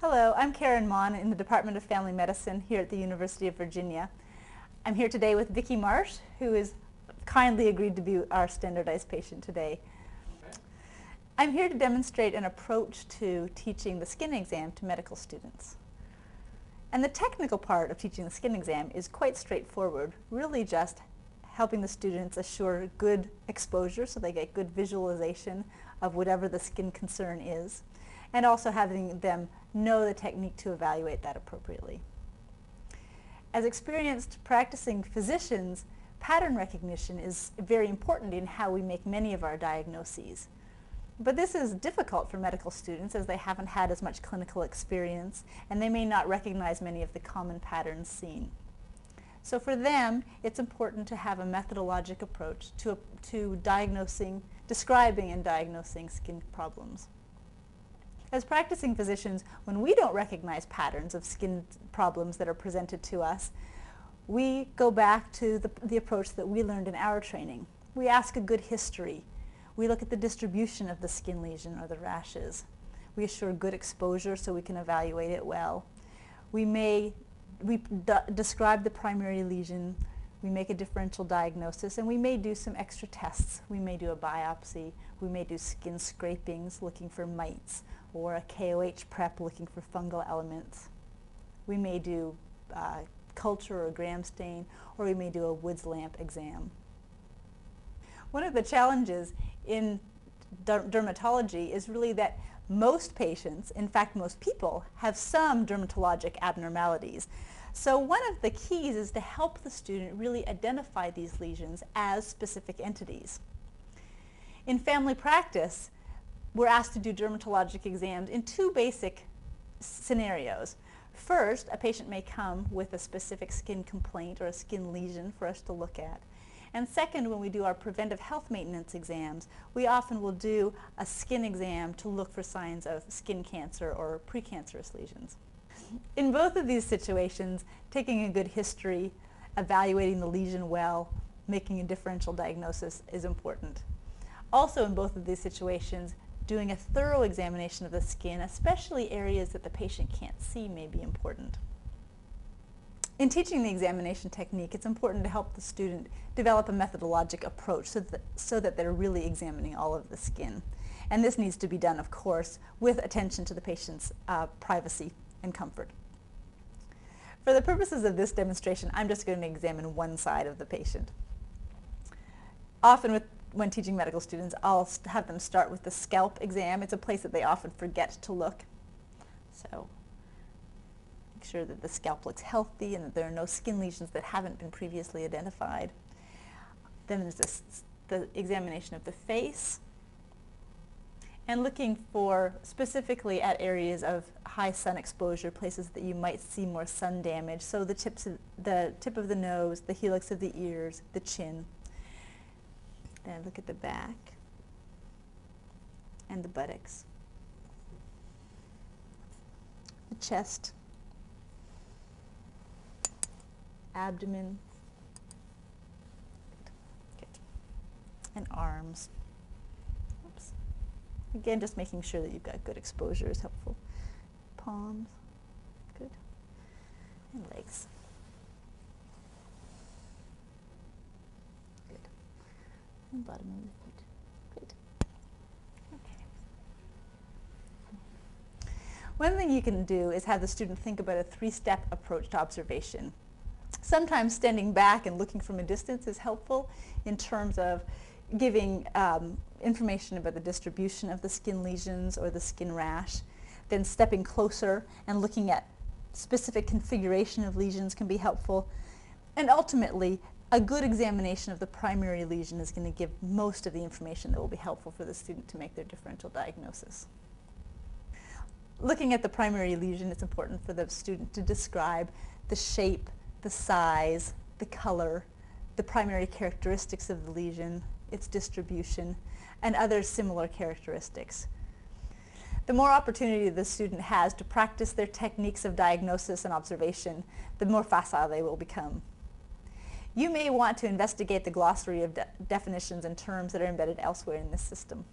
Hello, I'm Karen Maughan in the Department of Family Medicine here at the University of Virginia. I'm here today with Vicki Marsh, who has kindly agreed to be our standardized patient today. I'm here to demonstrate an approach to teaching the skin exam to medical students. And the technical part of teaching the skin exam is quite straightforward, really just helping the students assure good exposure so they get good visualization of whatever the skin concern is, and also having them know the technique to evaluate that appropriately. As experienced practicing physicians, pattern recognition is very important in how we make many of our diagnoses. But this is difficult for medical students as they haven't had as much clinical experience and they may not recognize many of the common patterns seen. So for them, it's important to have a methodologic approach to describing and diagnosing skin problems. As practicing physicians, when we don't recognize patterns of skin problems that are presented to us, we go back to the approach that we learned in our training. We ask a good history. We look at the distribution of the skin lesion or the rashes. We assure good exposure so we can evaluate it well. We describe the primary lesion. We make a differential diagnosis, and we may do some extra tests. We may do a biopsy. We may do skin scrapings looking for mites, or a KOH prep looking for fungal elements. We may do culture or gram stain, or we may do a Woods lamp exam. One of the challenges in dermatology is really that most patients, in fact most people, have some dermatologic abnormalities. So one of the keys is to help the student really identify these lesions as specific entities. In family practice, we're asked to do dermatologic exams in two basic scenarios. First, a patient may come with a specific skin complaint or a skin lesion for us to look at. And second, when we do our preventive health maintenance exams, we often will do a skin exam to look for signs of skin cancer or precancerous lesions. In both of these situations, taking a good history, evaluating the lesion well, making a differential diagnosis is important. Also in both of these situations, doing a thorough examination of the skin, especially areas that the patient can't see, may be important. In teaching the examination technique, it's important to help the student develop a methodologic approach so that they're really examining all of the skin. And this needs to be done, of course, with attention to the patient's privacy and comfort. For the purposes of this demonstration, I'm just going to examine one side of the patient. Often when teaching medical students, I'll have them start with the scalp exam. It's a place that they often forget to look. So make sure that the scalp looks healthy and that there are no skin lesions that haven't been previously identified. Then there's the examination of the face, and looking for specifically at areas of high sun exposure, places that you might see more sun damage. So the tip of the nose, the helix of the ears, the chin. Then look at the back and the buttocks, the chest, abdomen, good. And arms. Oops. Again, just making sure that you've got good exposure is helpful. Palms, good. And legs. Good. And bottom of the feet. Great. Okay. One thing you can do is have the student think about a three-step approach to observation. Sometimes standing back and looking from a distance is helpful in terms of giving information about the distribution of the skin lesions or the skin rash. Then stepping closer and looking at specific configuration of lesions can be helpful. And ultimately, a good examination of the primary lesion is going to give most of the information that will be helpful for the student to make their differential diagnosis. Looking at the primary lesion, it's important for the student to describe the shape, the size, the color, the primary characteristics of the lesion, its distribution, and other similar characteristics. The more opportunity the student has to practice their techniques of diagnosis and observation, the more facile they will become. You may want to investigate the glossary of definitions and terms that are embedded elsewhere in this system.